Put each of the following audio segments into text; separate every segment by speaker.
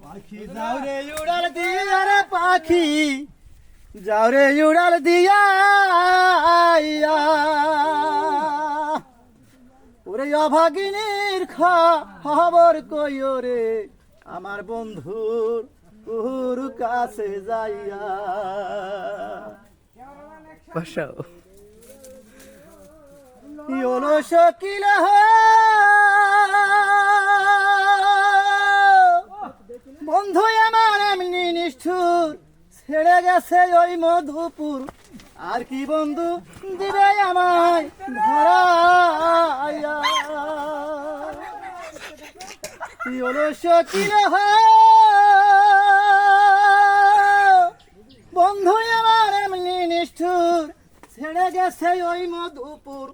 Speaker 1: পাখি যাও রে উড়াল দিয়া রে পাখি যাও রে উড়াল দিয়া ওরে অভাগিনীর খবর কইও রে আমার বন্ধুর ওর কাছে যাইয়া
Speaker 2: বসাও
Speaker 1: ইয়োলো শকিল বন্ধু আমার এমনি নিষ্ঠুর ছেড়ে গেছে ওই মধুপুর আর কি বন্ধু দিবে আমায় ধরাইয়া ইয়োলো শকিল বন্ধু আমার এমনি নিষ্ঠুর ছেড়ে গেছে ওই মধুপুর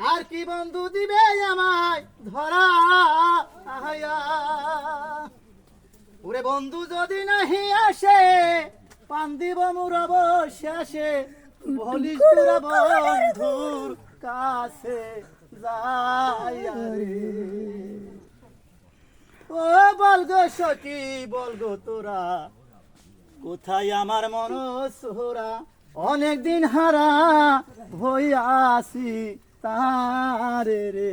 Speaker 1: আর কি বন্ধু দিবে আমায় ধরা ওরে বন্ধু যদি নাহি আসে পান দিব মুরব শেষে বলিস তোরা বন্ধুর কাছে যাইয়া রে ও বলগো সখী বলগো তোরা কোথায় আমার মন সোহরা অনেক দিন হারা হইয়াছি তারে রে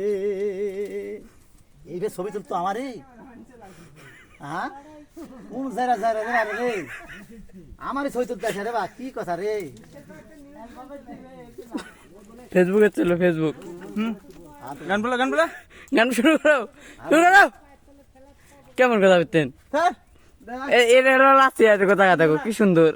Speaker 1: এই রে ছবি তুলতো আমারে হ্যাঁ কোন জায়গা জায়গা রে আমারই ছবি তুলতে আসে রে বা কি কথা রে
Speaker 2: ফেসবুকে চলো ফেসবুক
Speaker 3: গান বলো গান বলো
Speaker 2: গান শুরু করো কেমন কথা বলতেন
Speaker 1: হ্যাঁ
Speaker 2: এর লাস্টে কথা কথা কি সুন্দর